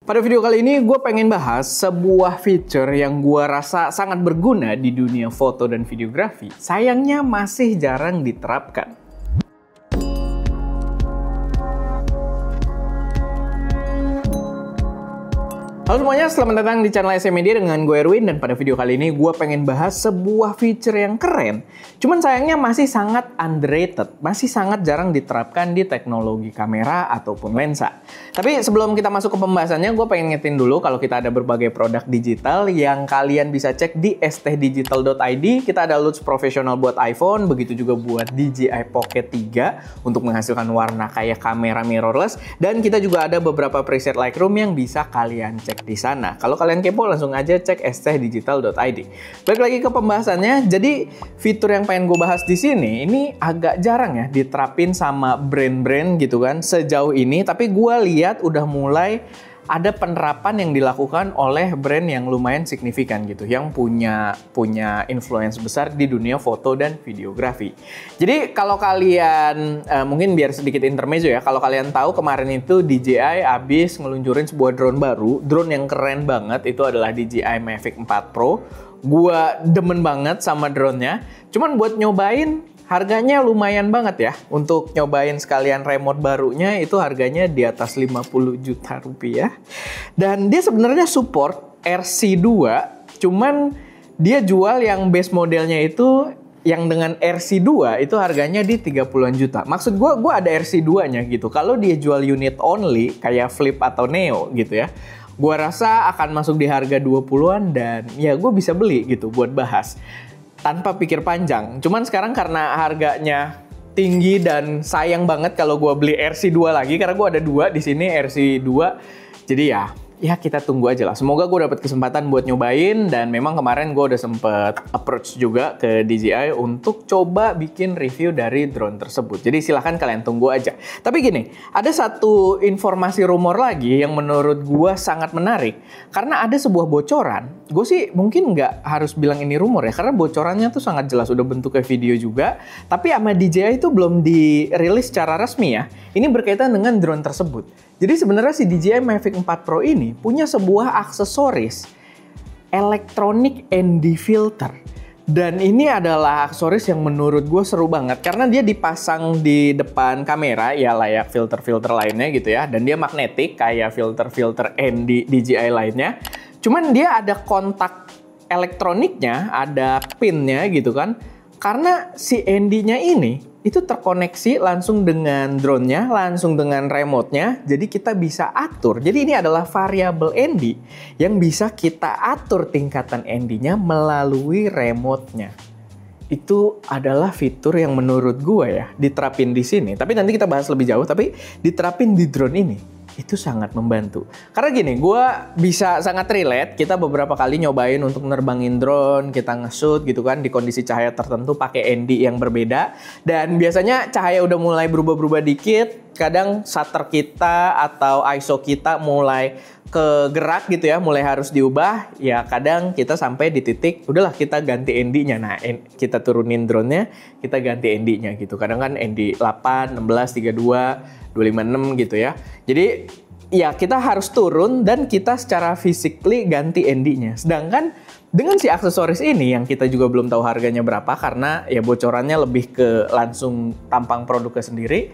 Pada video kali ini gue pengen bahas sebuah feature yang gue rasa sangat berguna di dunia foto dan videografi. Sayangnya masih jarang diterapkan. Halo semuanya, selamat datang di channel SM Media dengan gue Erwin. Dan pada video kali ini gue pengen bahas sebuah feature yang keren. Cuman sayangnya masih sangat underrated, masih sangat jarang diterapkan di teknologi kamera ataupun lensa. Tapi sebelum kita masuk ke pembahasannya, gue pengen ngetin dulu kalau kita ada berbagai produk digital yang kalian bisa cek di stdigital.id. Kita ada lens profesional buat iPhone, begitu juga buat DJI Pocket 3 untuk menghasilkan warna kayak kamera mirrorless. Dan kita juga ada beberapa preset Lightroom yang bisa kalian cek di sana. Kalau kalian kepo langsung aja cek stdigital.id. Balik lagi ke pembahasannya. Jadi fitur yang pengen gue bahas di sini ini agak jarang ya diterapin sama brand-brand gitu kan sejauh ini. Tapi gue lihat udah mulai ada penerapan yang dilakukan oleh brand yang lumayan signifikan gitu, yang punya influence besar di dunia foto dan videografi. Jadi kalau kalian mungkin biar sedikit intermezzo ya, kalau kalian tahu kemarin itu DJI habis ngeluncurin sebuah drone baru, drone yang keren banget, itu adalah DJI Mavic 4 Pro. Gua demen banget sama drone-nya. Cuman buat nyobain harganya lumayan banget ya. Untuk nyobain sekalian remote barunya itu harganya di atas 50 juta rupiah. Dan dia sebenarnya support RC2, cuman dia jual yang base modelnya itu yang dengan RC2 itu harganya di 30-an juta. Maksud gue ada RC2-nya gitu. Kalau dia jual unit only kayak Flip atau Neo gitu ya, gue rasa akan masuk di harga 20-an dan ya gue bisa beli gitu buat bahas tanpa pikir panjang. Cuman sekarang karena harganya tinggi dan sayang banget kalau gue beli RC2 lagi, karena gue ada dua di sini RC2. Jadi ya kita tunggu aja lah. Semoga gue dapat kesempatan buat nyobain, dan memang kemarin gue udah sempet approach juga ke DJI untuk coba bikin review dari drone tersebut. Jadi silahkan kalian tunggu aja. Tapi gini, ada satu informasi rumor lagi yang menurut gue sangat menarik. Karena ada sebuah bocoran. Gue sih mungkin nggak harus bilang ini rumor ya, karena bocorannya tuh sangat jelas, udah bentuknya video juga. Tapi sama DJI itu belum dirilis secara resmi ya. Ini berkaitan dengan drone tersebut. Jadi sebenarnya si DJI Mavic 4 Pro ini punya sebuah aksesoris electronic ND filter. Dan ini adalah aksesoris yang menurut gue seru banget karena dia dipasang di depan kamera ya layak filter-filter lainnya gitu ya. Dan dia magnetik kayak filter-filter ND DJI lainnya. Cuman dia ada kontak elektroniknya, ada pinnya gitu kan. Karena si ND-nya ini itu terkoneksi langsung dengan drone-nya, langsung dengan remote-nya. Jadi kita bisa atur. Jadi ini adalah variabel ND yang bisa kita atur tingkatan ND-nya melalui remote-nya. Itu adalah fitur yang menurut gue ya diterapin di sini. Tapi nanti kita bahas lebih jauh. Tapi diterapin di drone ini itu sangat membantu. Karena gini, gue bisa sangat relate. Kita beberapa kali nyobain untuk nerbangin drone, kita nge-shoot gitu kan di kondisi cahaya tertentu pakai ND yang berbeda. Dan biasanya cahaya udah mulai berubah-berubah dikit. Kadang shutter kita atau ISO kita mulai kegerak gitu ya, mulai harus diubah. Ya kadang kita sampai di titik, udahlah kita ganti ND-nya. Nah, kita turunin drone-nya, kita ganti ND-nya gitu. Kadang kan ND 8, 16, 32, 256 gitu ya. Jadi ya kita harus turun dan kita secara physically ganti ND-nya. Sedangkan dengan si aksesoris ini yang kita juga belum tahu harganya berapa karena ya bocorannya lebih ke langsung tampang produknya sendiri.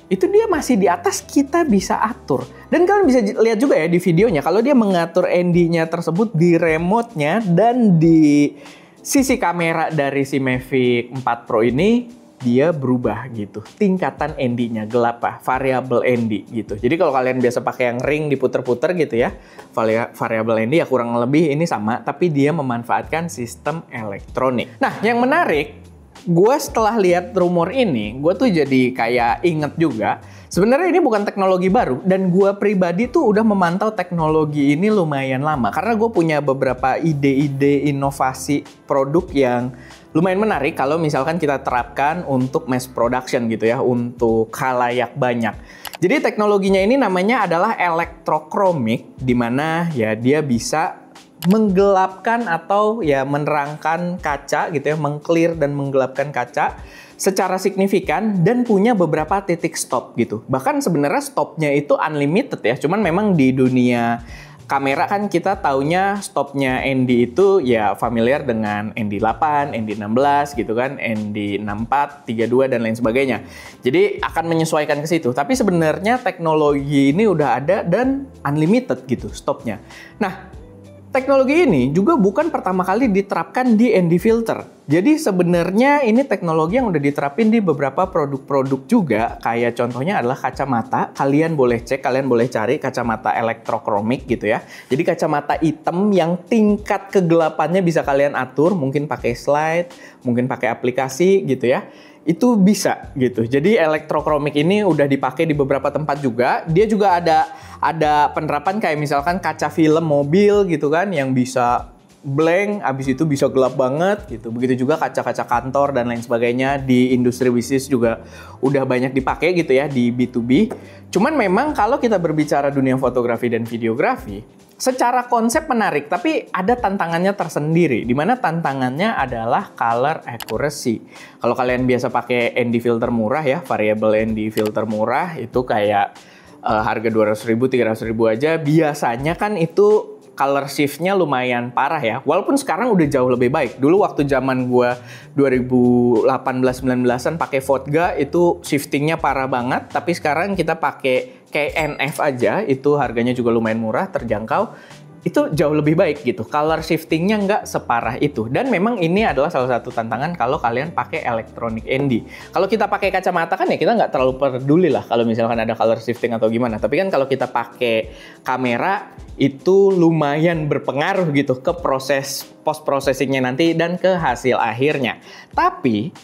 Itu dia masih di atas, kita bisa atur. Dan kalian bisa lihat juga ya di videonya kalau dia mengatur ND-nya tersebut di remote-nya dan di sisi kamera dari si Mavic 4 Pro ini dia berubah gitu. Tingkatan ND-nya gelap variabel ND gitu. Jadi kalau kalian biasa pakai yang ring diputer-puter gitu ya, variabel ND ya kurang lebih ini sama, tapi dia memanfaatkan sistem elektronik. Nah, yang menarik, gue setelah lihat rumor ini, gue tuh jadi kayak inget juga. Sebenarnya ini bukan teknologi baru, dan gue pribadi tuh udah memantau teknologi ini lumayan lama. Karena gue punya beberapa ide-ide inovasi produk yang lumayan menarik kalau misalkan kita terapkan untuk mass production gitu ya, untuk khalayak banyak. Jadi teknologinya ini namanya adalah electrochromic, di mana ya dia bisa menggelapkan atau ya menerangkan kaca gitu ya, mengclear dan menggelapkan kaca secara signifikan dan punya beberapa titik stop gitu. Bahkan sebenarnya stopnya itu unlimited ya, cuman memang di dunia kamera kan kita taunya stopnya ND itu ya familiar dengan ND8, ND16 gitu kan, ND64, 32 dan lain sebagainya. Jadi akan menyesuaikan ke situ. Tapi sebenarnya teknologi ini udah ada dan unlimited gitu stopnya. Nah, teknologi ini juga bukan pertama kali diterapkan di ND filter. Jadi sebenarnya ini teknologi yang udah diterapin di beberapa produk-produk juga. Kayak contohnya adalah kacamata. Kalian boleh cek, kalian boleh cari kacamata elektrokromik gitu ya. Jadi kacamata hitam yang tingkat kegelapannya bisa kalian atur. Mungkin pakai slide, mungkin pakai aplikasi gitu ya. Itu bisa gitu. Jadi elektrokromik ini udah dipakai di beberapa tempat juga. Dia juga ada penerapan kayak misalkan kaca film mobil gitu kan yang bisa blank, abis itu bisa gelap banget gitu. Begitu juga kaca-kaca kantor dan lain sebagainya di industri bisnis juga udah banyak dipakai gitu ya di B2B. Cuman memang kalau kita berbicara dunia fotografi dan videografi, secara konsep menarik, tapi ada tantangannya tersendiri. Di mana tantangannya adalah color accuracy. Kalau kalian biasa pakai ND filter murah ya, variable ND filter murah itu kayak harga 200.000, 300.000 aja, biasanya kan itu color shift-nya lumayan parah ya. Walaupun sekarang udah jauh lebih baik. Dulu waktu zaman gua 2018-19an pakai Votga itu shiftingnya parah banget, tapi sekarang kita pakai kayak NF aja, itu harganya juga lumayan murah, terjangkau. Itu jauh lebih baik gitu. Color shiftingnya nggak separah itu. Dan memang ini adalah salah satu tantangan kalau kalian pakai electronic ND. Kalau kita pakai kacamata kan ya kita nggak terlalu peduli lah kalau misalkan ada color shifting atau gimana. Tapi kan kalau kita pakai kamera itu lumayan berpengaruh gitu ke proses post-processingnya nanti dan ke hasil akhirnya. Tapi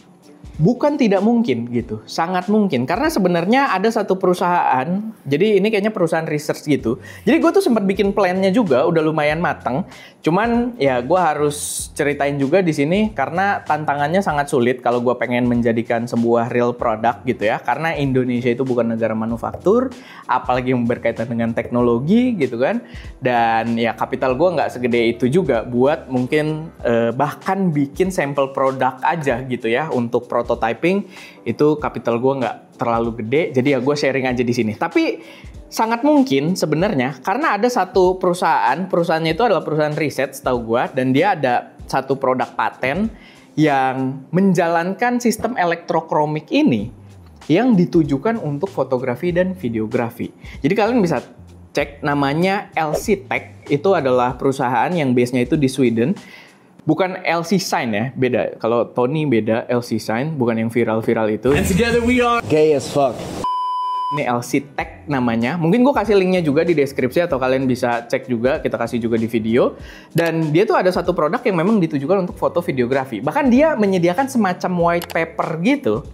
bukan tidak mungkin gitu, sangat mungkin. Karena sebenarnya ada satu perusahaan, jadi ini kayaknya perusahaan research gitu. Jadi gue tuh sempat bikin plan-nya juga, udah lumayan mateng. Cuman ya gue harus ceritain juga di sini karena tantangannya sangat sulit kalau gue pengen menjadikan sebuah real product gitu ya. Karena Indonesia itu bukan negara manufaktur, apalagi yang berkaitan dengan teknologi gitu kan. Dan ya kapital gue nggak segede itu juga buat mungkin bahkan bikin sampel produk aja gitu ya untuk prototyping itu kapital gue nggak terlalu gede, jadi ya gue sharing aja di sini. Tapi sangat mungkin sebenarnya karena ada satu perusahaannya itu adalah perusahaan riset setahu gue, dan dia ada satu produk paten yang menjalankan sistem elektrokromik ini yang ditujukan untuk fotografi dan videografi. Jadi kalian bisa cek namanya LC Tech, itu adalah perusahaan yang base-nya itu di Sweden. Bukan LC Sign ya, beda. Kalau Tony beda, LC Sign, bukan yang viral-viral itu. And together we are gay as fuck. Ini LC Tech namanya. Mungkin gue kasih linknya juga di deskripsi atau kalian bisa cek juga, kita kasih juga di video. Dan dia tuh ada satu produk yang memang ditujukan untuk foto videografi. Bahkan dia menyediakan semacam white paper gitu.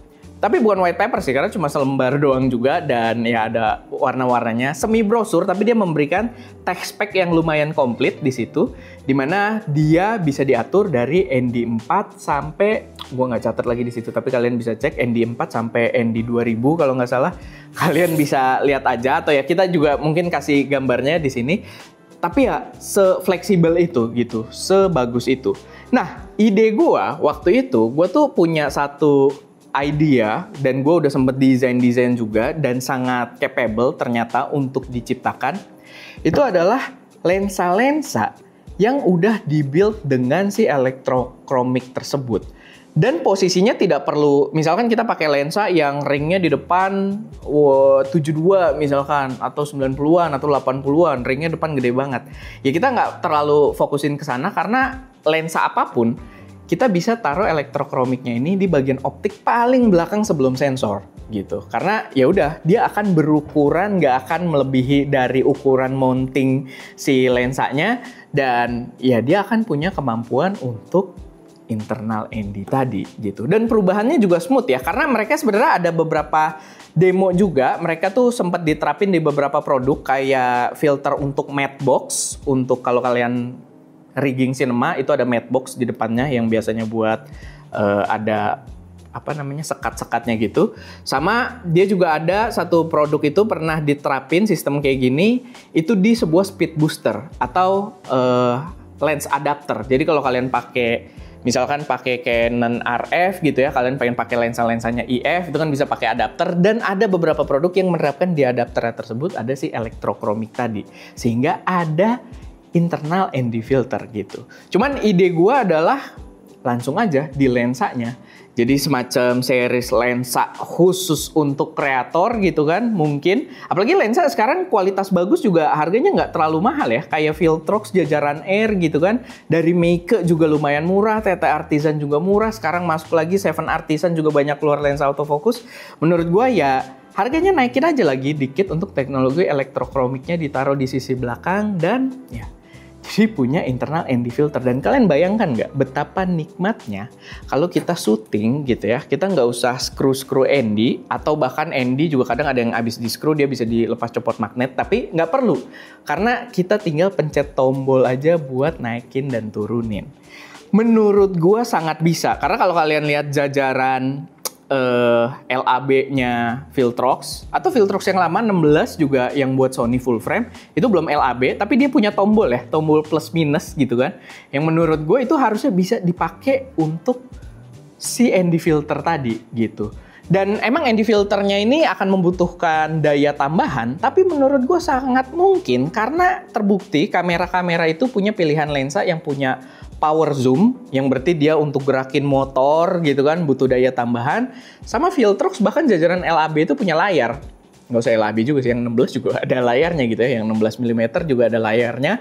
Tapi bukan white paper sih, karena cuma selembar doang juga dan ya ada warna-warnanya. Semi brosur, tapi dia memberikan text spec yang lumayan komplit di situ, dimana dia bisa diatur dari ND4 sampai, gua nggak catat lagi di situ, tapi kalian bisa cek ND4 sampai ND2000 kalau nggak salah. Kalian bisa lihat aja atau ya kita juga mungkin kasih gambarnya di sini. Tapi ya se-fleksibel itu gitu, sebagus itu. Nah, ide gua waktu itu, gua tuh punya satu idea dan gue udah sempet desain juga dan sangat capable ternyata untuk diciptakan. Itu adalah lensa-lensa yang udah dibuild dengan si elektrokromik tersebut. Dan posisinya tidak perlu, misalkan kita pakai lensa yang ringnya di depan 72 misalkan, atau 90-an atau 80-an, ringnya depan gede banget. Ya kita nggak terlalu fokusin ke sana karena lensa apapun kita bisa taruh elektrokromiknya ini di bagian optik paling belakang sebelum sensor gitu. Karena ya udah dia akan berukuran nggak akan melebihi dari ukuran mounting si lensanya, dan ya dia akan punya kemampuan untuk internal ND tadi gitu. Dan perubahannya juga smooth ya, karena mereka sebenarnya ada beberapa demo juga. Mereka tuh sempat diterapin di beberapa produk kayak filter untuk matte box, untuk kalau kalian rigging cinema itu ada matte box di depannya yang biasanya buat ada apa namanya sekat-sekatnya gitu. Sama dia juga ada satu produk itu pernah diterapin sistem kayak gini itu di sebuah speed booster atau lens adapter. Jadi kalau kalian pakai Misalkan pakai Canon RF gitu ya, kalian pengen pakai lensa-lensanya IF, itu kan bisa pakai adapter. Dan ada beberapa produk yang menerapkan di adapter tersebut ada si electrochromic tadi. Sehingga ada internal ND filter gitu. Cuman ide gue adalah langsung aja di lensanya. Jadi semacam series lensa khusus untuk kreator gitu kan mungkin. Apalagi lensa sekarang kualitas bagus juga harganya nggak terlalu mahal ya. Kayak Viltrox jajaran Air gitu kan. Dari Meike juga lumayan murah, TT Artisan juga murah. Sekarang masuk lagi Seven Artisan juga banyak keluar lensa autofocus. Menurut gua ya harganya naikin aja lagi dikit untuk teknologi electrochromicnya ditaruh di sisi belakang dan ya jadi punya internal ND filter. Dan kalian bayangkan nggak betapa nikmatnya kalau kita syuting gitu ya, kita nggak usah screw ND, atau bahkan ND juga kadang ada yang habis di screw dia bisa dilepas copot magnet, tapi nggak perlu karena kita tinggal pencet tombol aja buat naikin dan turunin. Menurut gua sangat bisa, karena kalau kalian lihat jajaran LAB-nya Viltrox atau Viltrox yang lama 16 juga yang buat Sony full frame itu belum LAB, tapi dia punya tombol ya, tombol plus minus gitu kan, yang menurut gue itu harusnya bisa dipakai untuk si ND filter tadi gitu. Dan emang ND filternya ini akan membutuhkan daya tambahan, tapi menurut gue sangat mungkin karena terbukti kamera-kamera itu punya pilihan lensa yang punya power zoom, yang berarti dia untuk gerakin motor gitu kan, butuh daya tambahan. Sama Viltrox bahkan jajaran LAB itu punya layar. Nggak usah LAB juga sih, yang 16 juga ada layarnya gitu ya, yang 16 mm juga ada layarnya.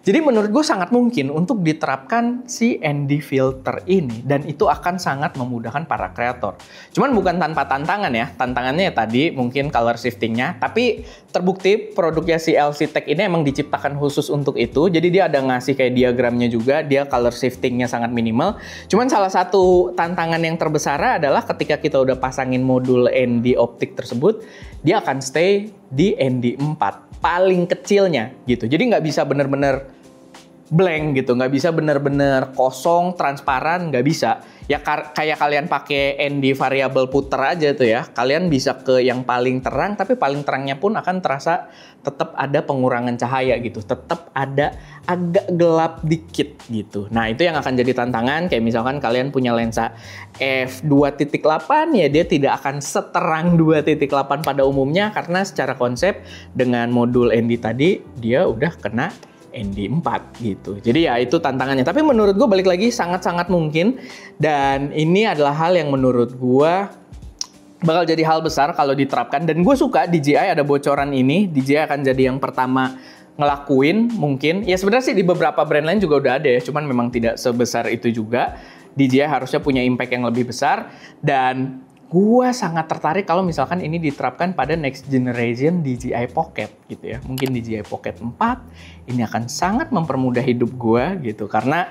Jadi menurut gue sangat mungkin untuk diterapkan si ND filter ini, dan itu akan sangat memudahkan para kreator. Cuman bukan tanpa tantangan ya, tantangannya ya tadi mungkin color shiftingnya, tapi terbukti produknya si LC Tech ini emang diciptakan khusus untuk itu. Jadi dia ada ngasih kayak diagramnya juga, dia color shiftingnya sangat minimal. Cuman salah satu tantangan yang terbesar adalah ketika kita udah pasangin modul ND optik tersebut, dia akan stay di ND 4. Paling kecilnya gitu. Jadi nggak bisa bener-bener blank gitu, nggak bisa bener-bener kosong, transparan, nggak bisa. Ya kayak kalian pakai ND variabel puter aja tuh ya. Kalian bisa ke yang paling terang, tapi paling terangnya pun akan terasa tetap ada pengurangan cahaya gitu. Tetap ada agak gelap dikit gitu. Nah itu yang akan jadi tantangan. Kayak misalkan kalian punya lensa f2.8 ya dia tidak akan seterang 2.8 pada umumnya. Karena secara konsep dengan modul ND tadi dia udah kena ND 4 gitu. Jadi ya itu tantangannya. Tapi menurut gue balik lagi sangat-sangat mungkin. Dan ini adalah hal yang menurut gue bakal jadi hal besar kalau diterapkan. Dan gue suka DJI ada bocoran ini. DJI akan jadi yang pertama ngelakuin mungkin. Ya sebenarnya sih di beberapa brand lain juga udah ada ya. Cuman memang tidak sebesar itu juga. DJI harusnya punya impact yang lebih besar. Dan gua sangat tertarik kalau misalkan ini diterapkan pada next generation DJI Pocket gitu ya. Mungkin DJI Pocket 4 ini akan sangat mempermudah hidup gua gitu. Karena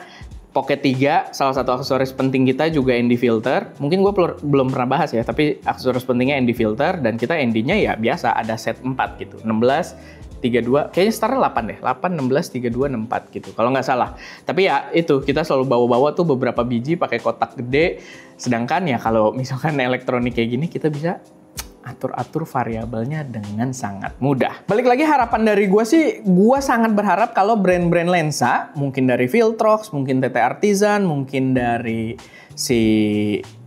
Pocket 3 salah satu aksesoris penting kita juga ND filter. Mungkin gua belum pernah bahas ya, tapi aksesoris pentingnya ND filter dan kita ND-nya ya biasa ada set 4 gitu. 16 32, kayaknya startnya 8 deh, 8, 16, 32, 64 gitu, kalau nggak salah. Tapi ya itu, kita selalu bawa-bawa tuh beberapa biji pakai kotak gede, sedangkan ya kalau misalkan elektronik kayak gini, kita bisa atur-atur variabelnya dengan sangat mudah. Balik lagi harapan dari gue sih, gue sangat berharap kalau brand-brand lensa, mungkin dari Viltrox, mungkin TT Artisan, mungkin dari si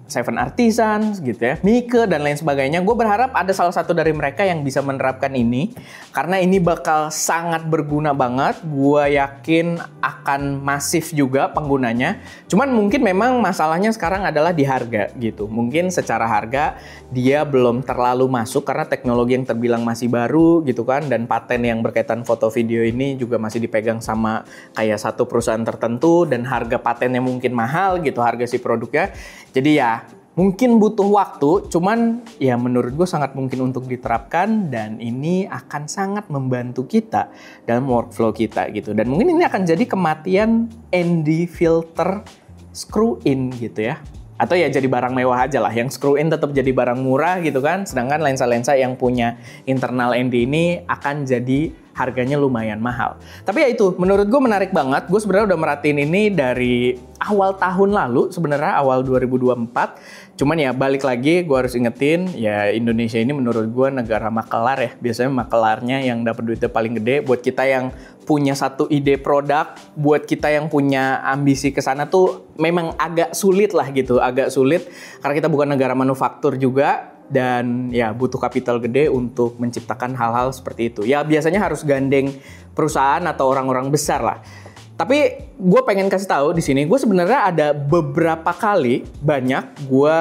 Seven Artisan gitu ya, Meike dan lain sebagainya. Gue berharap ada salah satu dari mereka yang bisa menerapkan ini karena ini bakal sangat berguna banget. Gue yakin akan masif juga penggunanya. Cuman mungkin memang masalahnya sekarang adalah di harga gitu. Mungkin secara harga dia belum terlalu masuk karena teknologi yang terbilang masih baru gitu kan, dan paten yang berkaitan foto video ini juga masih dipegang sama kayak satu perusahaan tertentu dan harga patennya mungkin mahal gitu, harga si produknya. Jadi ya mungkin butuh waktu, cuman ya menurut gue sangat mungkin untuk diterapkan dan ini akan sangat membantu kita dalam workflow kita gitu. Dan mungkin ini akan jadi kematian ND filter screw in gitu ya. Atau ya jadi barang mewah aja lah, yang screw in tetap jadi barang murah gitu kan. Sedangkan lensa-lensa yang punya internal ND ini akan jadi harganya lumayan mahal. Tapi ya itu, menurut gue menarik banget. Gue sebenarnya udah merhatiin ini dari awal tahun lalu, sebenarnya awal 2024. Cuman ya balik lagi, gue harus ingetin, ya Indonesia ini menurut gue negara makelar ya. Biasanya makelarnya yang dapat duitnya paling gede. Buat kita yang punya satu ide produk, buat kita yang punya ambisi ke sana tuh memang agak sulit lah gitu, agak sulit karena kita bukan negara manufaktur juga dan ya butuh kapital gede untuk menciptakan hal-hal seperti itu. Ya biasanya harus gandeng perusahaan atau orang-orang besar lah. Tapi gue pengen kasih tahu di sini, gue sebenarnya ada beberapa kali banyak gue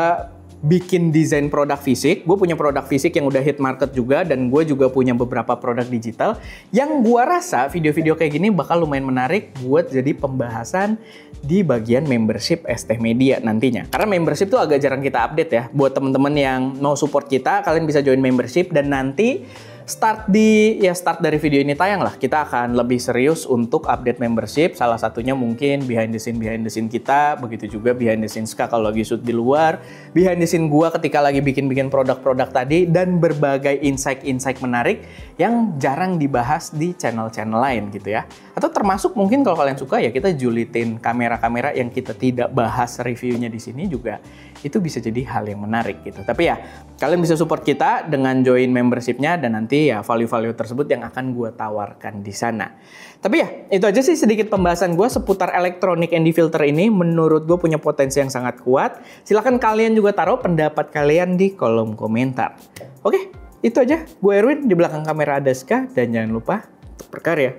bikin desain produk fisik. Gue punya produk fisik yang udah hit market juga, dan gue juga punya beberapa produk digital yang gue rasa video-video kayak gini bakal lumayan menarik buat jadi pembahasan di bagian membership ST Media nantinya. Karena membership tuh agak jarang kita update ya. Buat temen-temen yang mau support kita, kalian bisa join membership, dan nanti start dari video ini tayang lah, kita akan lebih serius untuk update membership. Salah satunya mungkin behind the scene kita, begitu juga behind the scene Ska kalau lagi shoot di luar, behind the scene gua ketika lagi bikin produk-produk tadi, dan berbagai insight menarik yang jarang dibahas di channel-channel lain gitu ya. Atau termasuk mungkin kalau kalian suka ya kita julitin kamera-kamera yang kita tidak bahas reviewnya di sini juga, itu bisa jadi hal yang menarik gitu. Tapi ya kalian bisa support kita dengan join membershipnya, dan nanti ya value-value tersebut yang akan gue tawarkan di sana. Tapi ya itu aja sih sedikit pembahasan gue seputar Electronic ND Filter ini. Menurut gue punya potensi yang sangat kuat. Silahkan kalian juga taruh pendapat kalian di kolom komentar. Oke, itu aja. Gue Erwin, di belakang kamera ada Ska, dan jangan lupa untuk berkarya.